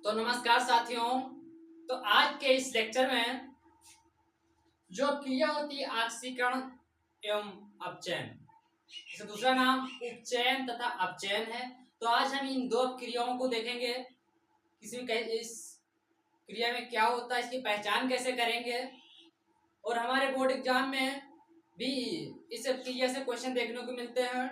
तो नमस्कार साथियों। तो आज के इस लेक्चर में जो क्रिया होती है ऑक्सीकरण एवं अपचयन, इसका दूसरा नाम उपचयन तथा अपचयन है। तो आज हम इन दो क्रियाओं को देखेंगे। इस क्रिया में क्या होता है, इसकी पहचान कैसे करेंगे, और हमारे बोर्ड एग्जाम में भी इस क्रिया से क्वेश्चन देखने को मिलते हैं।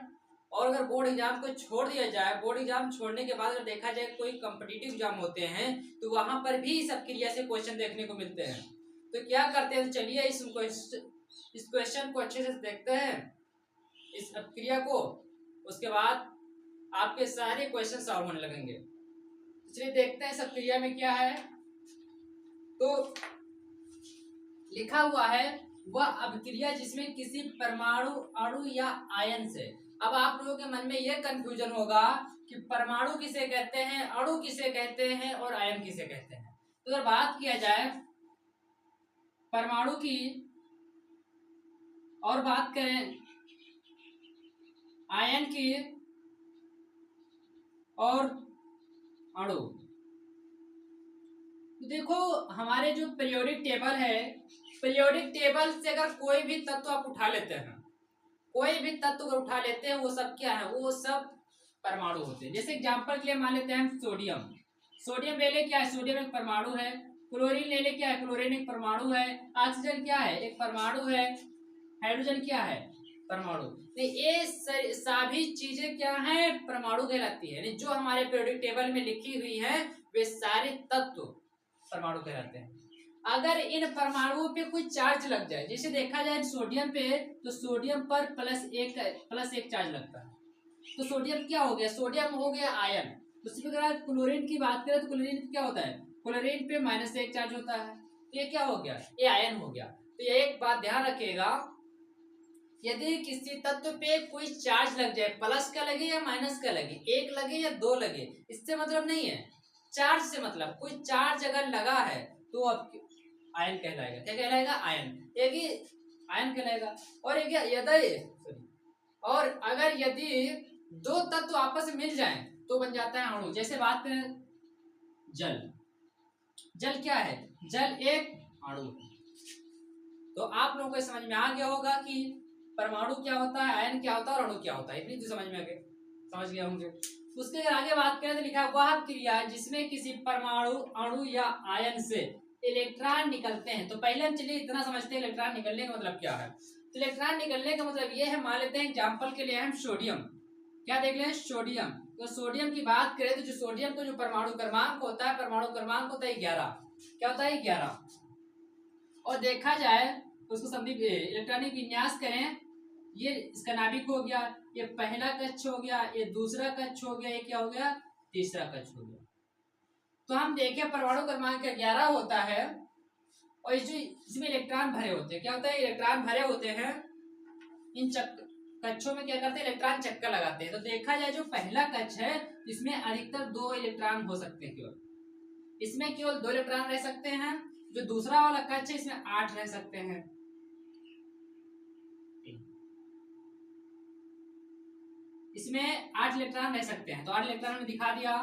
और अगर बोर्ड एग्जाम को छोड़ दिया जाए, बोर्ड एग्जाम छोड़ने के बाद अगर देखा जाए कोई कॉम्पिटिटिव एग्जाम होते हैं तो वहां पर भी सब क्रिया से क्वेश्चन देखने को मिलते हैं। तो क्या करते हैं, चलिए इस क्वेश्चन को अच्छे से देखते हैं, इस क्रिया को। उसके बाद आपके सारे क्वेश्चन सॉल्व होने लगेंगे। चलिए देखते हैं सब क्रिया में क्या है। तो लिखा हुआ है वह अभिक्रिया जिसमें किसी परमाणु, अणु या आयन से। अब आप लोगों के मन में यह कंफ्यूजन होगा कि परमाणु किसे कहते हैं, अणु किसे कहते हैं और आयन किसे कहते हैं। तो अगर बात किया जाए परमाणु की और बात करें आयन की और अणु, तो देखो हमारे जो पीरियोडिक टेबल है, पीरियोडिक टेबल से अगर कोई भी तत्व आप उठा लेते हैं, कोई भी तत्व अगर उठा लेते हैं, वो सब क्या है, वो सब परमाणु होते हैं। जैसे एग्जांपल के लिए मान लेते हैं हम सोडियम। सोडियम ले ले, क्या है, सोडियम एक परमाणु है। क्लोरीन ले ले, क्या है, क्लोरीन एक परमाणु है। ऑक्सीजन क्या है, एक परमाणु है। हाइड्रोजन क्या है, परमाणु। तो ये सभी चीजें क्या है, परमाणु कहलाती है। जो हमारे पीरियोडिक टेबल में लिखी हुई है वे सारे तत्व परमाणु कहलाते हैं। अगर इन परमाणुओं पे कोई चार्ज लग जाए, जैसे देखा जाए सोडियम पे, तो सोडियम पर +1 चार्ज लगता है, तो सोडियम क्या हो गया, सोडियम हो गया आयन। उसी प्रकार क्लोरीन की बात करें तो क्लोरीन क्या होता है, क्लोरीन पे -1 चार्ज होता है, तो ये क्या हो गया, ये आयन हो गया। तो ये एक बात ध्यान रखिएगा, यदि किसी तत्व पे कोई चार्ज लग जाए, प्लस का लगे या माइनस का लगे, 1 लगे या 2 लगे, इससे मतलब नहीं है। चार्ज से मतलब कोई चार्ज अगर लगा है तो अब आयन कहलाएगा। क्या कहलाएगा, आयन। एक ही आयन कहलाएगा। और और अगर यदि दो तत्व आपस में मिल जाएं तो बन जाता है अणु। जैसे बात करें जल, जल क्या है, जल एक अणु है। तो आप लोगों को समझ में आ गया होगा कि परमाणु क्या होता है, आयन क्या होता है और अणु क्या होता है। इतनी तो समझ में आ गए, समझ गए होंगे। उसके आगे बात करें तो लिखा है वह क्रिया जिसमें किसी परमाणु, अणु या आयन से इलेक्ट्रॉन निकलते हैं। तो पहले हम चलिए इतना समझते हैं इलेक्ट्रॉन निकलने का मतलब क्या है। तो इलेक्ट्रॉन निकलने का मतलब ये है, मान लेते हैं एग्जांपल के लिए हम सोडियम, क्या देख लें, सोडियम। तो सोडियम की बात करें तो जो सोडियम का जो परमाणु क्रमांक होता है, परमाणु क्रमांक होता है 11। क्या होता है, 11। और देखा जाए उसको संदीप इलेक्ट्रॉनिक विन्यास करें, ये इसका नाभिक हो गया, ये पहला कक्ष हो गया, ये दूसरा कक्ष हो गया, ये क्या हो गया, तीसरा कक्ष हो गया। तो हम देखें परमाणु क्रमांक 11 होता है, और इसमें इलेक्ट्रॉन भरे होते हैं। क्या होता है, इलेक्ट्रॉन भरे होते हैं। इन कक्षों में क्या करते हैं, इलेक्ट्रॉन चक्कर लगाते हैं। तो देखा जाए जो पहला कक्ष है इसमें अधिकतर 2 इलेक्ट्रॉन हो सकते हैं, केवल इसमें केवल 2 इलेक्ट्रॉन रह सकते हैं। जो दूसरा वाला कक्ष है इसमें 8 रह सकते हैं। इसमें 8 इलेक्ट्रॉन रह सकते हैं। तो 8 इलेक्ट्रॉन में दिखा दिया,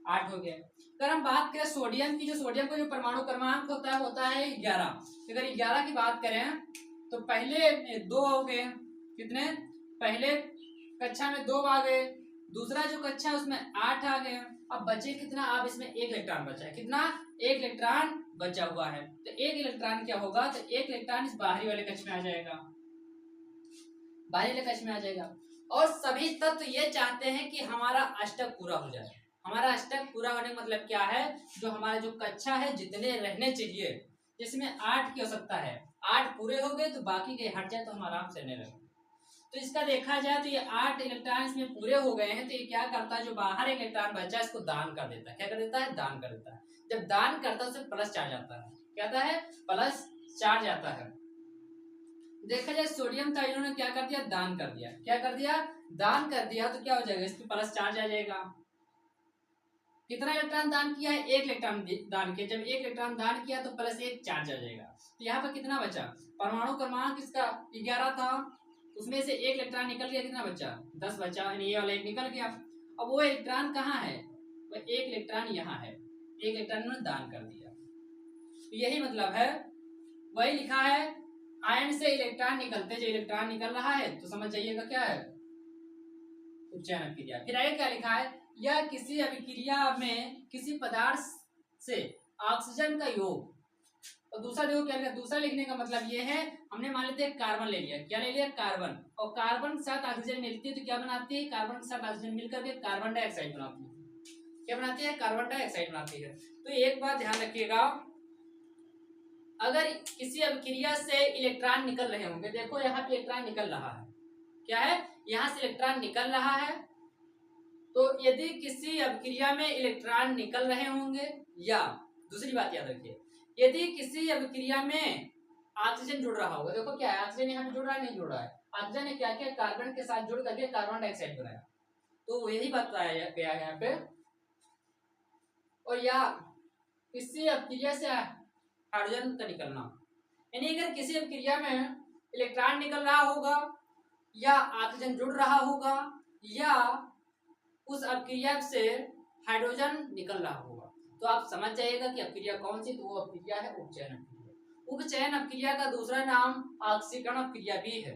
8 हो गया। अगर हम बात करें सोडियम की, जो सोडियम का जो परमाणु क्रमांक होता है 11। अगर 11 की बात करें तो पहले 2 हो गए, कितने, पहले कक्षा में 2 आ गए, दूसरा जो कक्षा है उसमें 8 आ गए। अब बचे कितना, अब इसमें 1 इलेक्ट्रॉन बचा है। कितना, 1 इलेक्ट्रॉन बचा हुआ है। तो 1 इलेक्ट्रॉन क्या होगा, तो 1 इलेक्ट्रॉन इस बाहरी वाले कक्ष में आ जाएगा, बाहरी वाले कक्ष में आ जाएगा। और सभी तत्व ये चाहते हैं कि हमारा अष्टक पूरा हो जाए। हमारा अष्टक पूरा होने का मतलब क्या है, जो हमारा जो कक्षा है जितने रहने चाहिए, जिसमें 8 की आवश्यकता है, 8 पूरे हो गए तो बाकी के हट जाए तो हम आराम से रहने लगे। तो इसका देखा जाए तो ये 8 इलेक्ट्रॉन इसमें पूरे हो गए हैं। तो ये क्या करता है, जो बाहर इलेक्ट्रॉन बचा है इसको दान कर देता है। क्या कर देता है, दान कर देता है। जब दान करता है उसे प्लस चार्ज आता है। क्या आता है, प्लस चार्ज आता है। देखा जाए सोडियम था, इन्होंने क्या कर दिया, दान कर दिया। क्या कर दिया, दान कर दिया। तो क्या हो जाएगा, इस पे प्लस चार्ज आ जाएगा। कितना इलेक्ट्रॉन दान किया है, 1 इलेक्ट्रॉन दान किया। जब 1 इलेक्ट्रॉन दान किया तो +1 चार्ज आ जाएगा। तो यहाँ पर कितना बचा, परमाणु क्रमांक इसका 11 था, उसमें से 1 इलेक्ट्रॉन निकल गया, कितना बचा, 10 बचा, ये वाला 1 निकल गया। अब वो इलेक्ट्रॉन कहाँ है, तो एक इलेक्ट्रॉन यहाँ है, एक इलेक्ट्रॉन उन्होंने दान कर दिया। तो यही मतलब है, वही लिखा है आयन से इलेक्ट्रॉन निकलते, जो इलेक्ट्रॉन निकल रहा है तो समझ जाइएगा क्या है, उपचयन अभिक्रिया। फिर आगे क्या लिखा है, यह किसी अभिक्रिया में किसी पदार्थ से ऑक्सीजन का योग, और दूसरा देखो क्या लिखा, दूसरा लिखने का मतलब ये है, हमने मान लेते हैं कार्बन ले लिया, क्या ले लिया, कार्बन, और कार्बन के साथ ऑक्सीजन मिलती है तो क्या बनाती है, कार्बन के साथ ऑक्सीजन मिलकर के कार्बन डाइऑक्साइड बनाती है। क्या बनाती है, कार्बन डाइऑक्साइड बनाती है। तो एक बात ध्यान रखिएगा, अगर किसी अभिक्रिया से इलेक्ट्रॉन निकल रहे होंगे, देखो यहाँ पे इलेक्ट्रॉन निकल रहा है, क्या है, यहाँ से इलेक्ट्रॉन निकल रहा है, तो यदि किसी अभिक्रिया में इलेक्ट्रॉन निकल रहे होंगे, या दूसरी बात याद रखिए, यदि किसी अभिक्रिया में ऑक्सीजन जुड़ रहा होगा, देखो क्या है, ऑक्सीजन यहाँ पे जुड़ रहा है, नहीं जुड़ रहा है, ऑक्सीजन ने क्या किया, कार्बन के साथ जुड़ करके कार्बन डाइऑक्साइड बनाया, तो यही बात बताया गया है यहाँ पे। और या किसी अभिक्रिया से हाइड्रोजन का निकलना, यानी अगर किसी अभिक्रिया में इलेक्ट्रॉन निकल रहा होगा, या ऑक्सीजन जुड़ रहा होगा, या उस अभिक्रिया से हाइड्रोजन निकल रहा होगा, तो आप समझ जाइएगा कि अभिक्रिया कौन सी, तो वो अभिक्रिया है उपचयन अभिक्रिया। उपचयन अभिक्रिया का दूसरा नाम ऑक्सीकरण अभिक्रिया भी है,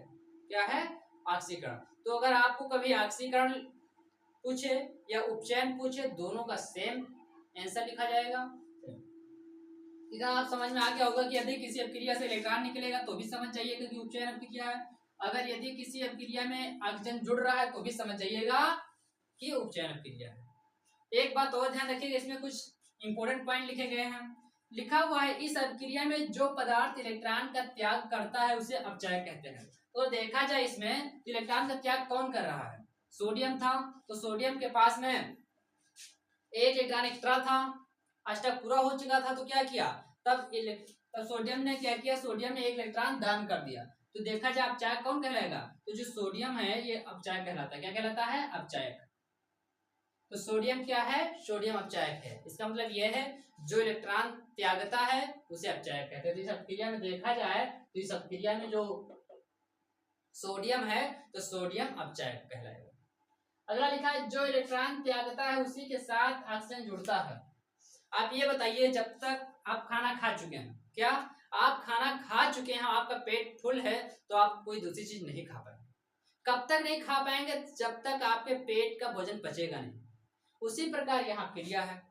क्या है, ऑक्सीकरण। तो अगर आपको कभी ऑक्सीकरण पूछे या उपचयन पूछे, दोनों का सेम आंसर लिखा जाएगा। इतना आप समझ में आ गया होगा कि यदि किसी अभिक्रिया से इलेक्ट्रॉन निकलेगा तो भी समझ जाइएगा कि उपचयन अभिक्रिया है, अगर यदि किसी अभिक्रिया में ऑक्सीजन जुड़ रहा है तो भी समझ जाइएगा कि उपचयन अभिक्रिया है। एक बात और ध्यान रखिएगा, इसमें कुछ इंपॉर्टेंट पॉइंट लिखे गए हैं, लिखा हुआ है इस अभिक्रिया में जो पदार्थ इलेक्ट्रॉन का त्याग करता है उसे अपचायक कहते हैं। तो देखा जाए इसमें इलेक्ट्रॉन का त्याग कौन कर रहा है, सोडियम था, तो सोडियम के पास में एक इलेक्ट्रॉन एक्स्ट्रा था, अष्टक पूरा हो चुका था, तो क्या किया, तब सोडियम ने क्या किया, सोडियम ने एक इलेक्ट्रॉन दान कर दिया। तो देखा जाए अपचायक कौन कहलाएगा, तो जो सोडियम है ये अपचायक कहलाता है, क्या कहलाता है, अपचायक। तो सोडियम क्या है, सोडियम अपचायक है, इसका मतलब यह है जो इलेक्ट्रॉन त्यागता है उसे अपचायक कहते हैं। तो इस अभिक्रिया में देखा जाए तो इस अभिक्रिया में जो सोडियम है तो सोडियम अपचायक कहलाएगा। अगला लिखा है जो इलेक्ट्रॉन त्यागता है उसी के साथ ऑक्सीजन जुड़ता है। आप ये बताइए, जब तक आप खाना खा चुके हैं, क्या आप खाना खा चुके हैं, आपका पेट फुल है, तो आप कोई दूसरी चीज नहीं खा पाएंगे। कब तक नहीं खा पाएंगे, जब तक आपके पेट का भोजन पचेगा नहीं। उसी प्रकार यहाँ क्रिया है,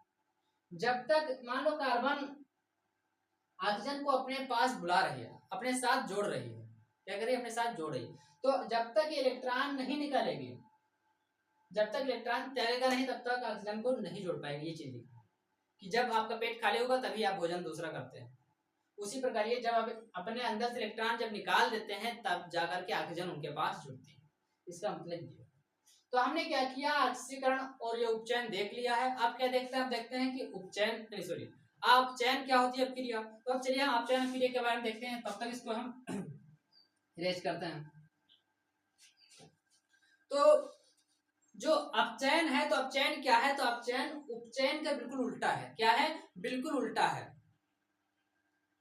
जब तक मान लो कार्बन ऑक्सीजन को अपने पास बुला रही है, अपने साथ जोड़ रही है, क्या कर रही है, अपने साथ जोड़ रही है, तो जब तक इलेक्ट्रॉन नहीं निकालेगी, जब तक इलेक्ट्रॉन त्यागेगा नहीं, तब तक ऑक्सीजन को नहीं जोड़ पाएगी। ये चीज कि जब आपका पेट खाली होगा तभी आप भोजन दूसरा करते हैं। उसी प्रकार ये जब आप अपने अंदर से इलेक्ट्रॉन जब निकाल देते हैं तब जाकर के ऑक्सीजन उनके पास जुड़ती है, इसका मतलब ये। तो हमने क्या किया, ऑक्सीकरण और ये उपचयन देख लिया है। अब क्या देखते हैं, आप देखते हैं कि उपचयन सॉरी अपचयन क्या होती है अभिक्रिया। तो अब चलिए हम अपचयन अभिक्रिया के बारे में देखते हैं, तब तक इसको हम इरेज करते हैं। तो जो अपचयन है, तो अपचयन क्या है, तो अपचयन उपचयन का बिल्कुल उल्टा है। क्या है, बिल्कुल उल्टा है।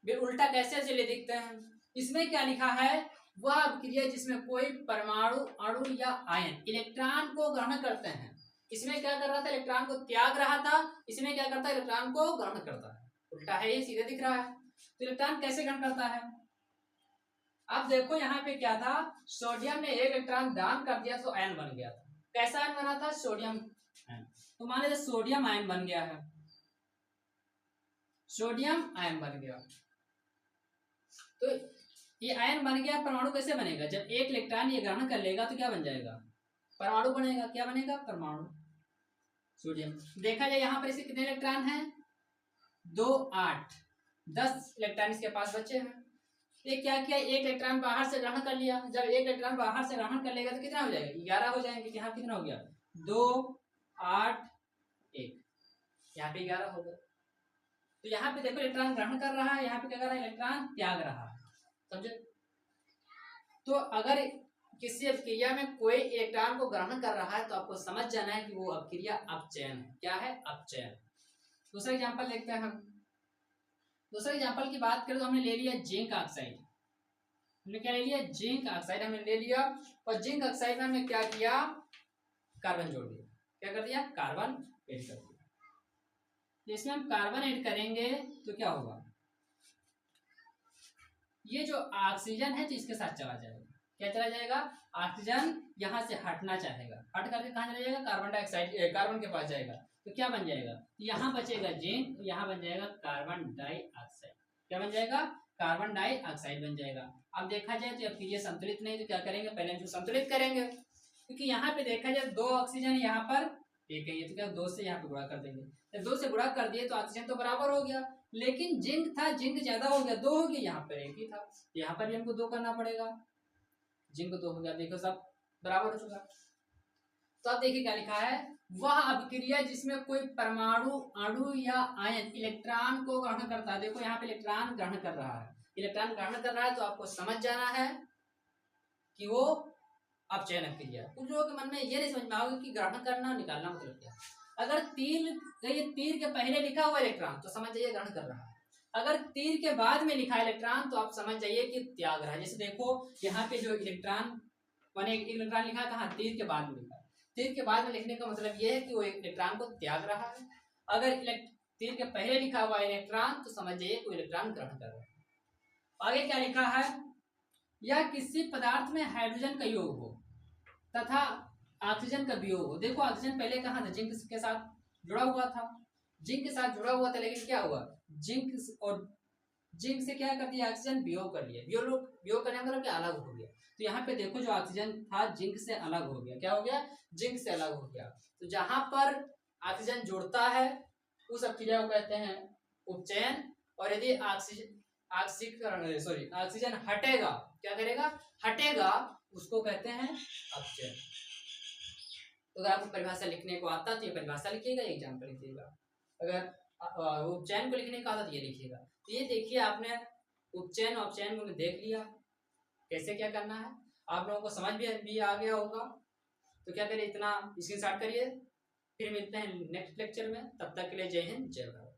उल्टा कैसे, चलिए देखते हैं। इसमें क्या लिखा है, वह अभिक्रिया जिसमें कोई परमाणु, अणु या आयन इलेक्ट्रॉन को ग्रहण करते हैं। इसमें क्या कर रहा था, इलेक्ट्रॉन को त्याग रहा था, इसमें क्या करता है, इलेक्ट्रॉन को ग्रहण करता है। उल्टा है, ये सीधे दिख रहा है। तो इलेक्ट्रॉन कैसे ग्रहण करता है, अब देखो यहाँ पे क्या था, सोडियम ने एक इलेक्ट्रॉन दान कर दिया तो आयन बन गया था। कैसा आयन बना था, सोडियम आयन। तो मान लीजिए सोडियम आयन बन गया है, सोडियम आयन बन गया। तो ये आयन बन गया, परमाणु कैसे बनेगा, जब एक इलेक्ट्रॉन ये ग्रहण कर लेगा तो क्या बन जाएगा, परमाणु बनेगा। क्या बनेगा, परमाणु। सोडियम देखा जाए यहाँ पर इसके कितने इलेक्ट्रॉन हैं, 2 8 10 इलेक्ट्रॉन इसके पास बचे हैं। ये क्या किया, एक इलेक्ट्रॉन बाहर से ग्रहण कर लिया। जब एक इलेक्ट्रॉन बाहर से ग्रहण कर लेगा तो कितना हो जाएगा, 11 हो जाएंगे। यहाँ कितना हो गया, 2 8 1, यहाँ पे 11 हो गया। तो यहाँ पे देखो इलेक्ट्रॉन ग्रहण कर रहा है, यहाँ पे क्या कर रहा है, इलेक्ट्रॉन त्याग रहा है, समझे। तो अगर किसी अभिक्रिया में कोई इलेक्ट्रॉन को ग्रहण कर रहा है तो आपको समझ जाना है कि वो अभिक्रिया अपचयन है। क्या है, अपचयन। दूसरा एग्जांपल देखते हैं हम। दूसरे एग्जांपल की बात करें तो हमने ले लिया जिंक ऑक्साइड। हमने क्या ले लिया, जिंक ऑक्साइड हमने ले लिया, और जिंक ऑक्साइड में हमने क्या किया, कार्बन जोड़ दिया। क्या कर दिया, कार्बन ऐड कर दिया। तो इसमें हम कार्बन ऐड करेंगे तो क्या होगा, ये जो ऑक्सीजन है तो इसके साथ चला जाएगा। क्या चला जाएगा, ऑक्सीजन यहाँ से हटना चाहेगा, हट करके कहाँ चला जाएगा, कार्बन डाइऑक्साइड कार्बन के पास जाएगा। तो क्या बन जाएगा, यहाँ बचेगा जिंक, यहाँ बन जाएगा कार्बन डाइऑक्साइड। क्या बन जाएगा, कार्बन डाइऑक्साइड बन जाएगा। अब देखा जाए तो ये संतुलित नहीं, तो क्या करेंगे, पहले हम संतुलित करेंगे, क्योंकि यहाँ पे देखा जाए 2 ऑक्सीजन यहाँ पर एक है, तो क्या 2 से यहाँ पे गुणा कर देंगे, तो 2 से गुणा कर दिए तो ऑक्सीजन तो बराबर हो गया, लेकिन जिंक था, जिंक ज्यादा हो गया, 2 हो गया, यहाँ पर 1 ही था, यहाँ पर भी हमको 2 करना पड़ेगा, जिंक 2 हो गया, देखो सब बराबर हो चुका। तो अब देखिए क्या लिखा है, वह अभिक्रिया जिसमें कोई परमाणु, अणु या आयन इलेक्ट्रॉन को ग्रहण करता है। देखो यहाँ पे इलेक्ट्रॉन ग्रहण कर रहा है, इलेक्ट्रॉन ग्रहण कर रहा है, तो आपको समझ जाना है कि वो अपचयन क्रिया। कुछ लोगों के मन में ये नहीं समझ में आओगे कि ग्रहण करना निकालना मतलब क्या। अगर तीर के पहले लिखा हुआ इलेक्ट्रॉन तो समझ जाइए ग्रहण कर रहा है, अगर तीर के बाद में लिखा है इलेक्ट्रॉन तो आप समझ जाइए कि त्याग रहा है। जैसे देखो यहाँ पे जो इलेक्ट्रॉन इलेक्ट्रॉन लिखा है, कहाँ, तीर के बाद में लिखा है, तीर के बाद में लिखने का मतलब ये है कि वो इलेक्ट्रॉन को त्याग रहा है। अगर तीर के पहले लिखा हुआ इलेक्ट्रॉन तो समझ जाइए कि इलेक्ट्रॉन ग्रहण कर रहा है। आगे क्या लिखा है, या किसी पदार्थ में हाइड्रोजन का योग हो तथा ऑक्सीजन का वियोग हो। देखो ऑक्सीजन पहले कहाँ था, जिंक के साथ जुड़ा हुआ था, जिंक के साथ जुड़ा हुआ था, लेकिन क्या हुआ, जिंक से क्या कर दिया, ऑक्सीजन वियोग कर लिया, वियोग करने का मतलब क्या, अलग हो गया। तो यहाँ पे देखो जो ऑक्सीजन था जिंक से अलग हो गया, क्या हो गया, जिंक से अलग हो गया। तो जहां पर ऑक्सीजन जुड़ता है उस अभिक्रिया को कहते हैं उपचयन, और यदि ऑक्सीजन हटेगा, क्या करेगा, हटेगा, उसको कहते हैं अपचयन। तो अगर आपको परिभाषा लिखने को आता तो ये परिभाषा लिखिएगा, एग्जाम्पल लिखिएगा। अगर उपचयन को लिखने का आता तो ये लिखिएगा। तो ये देखिए आपने उपचयन और अपचयन को देख लिया कैसे क्या करना है, आप लोगों को समझ भी आ गया होगा। तो क्या करिए, इतना स्क्रीनशॉट करिए, फिर मिलते हैं नेक्स्ट लेक्चर में। तब तक के लिए जय हिंद, जय भारत।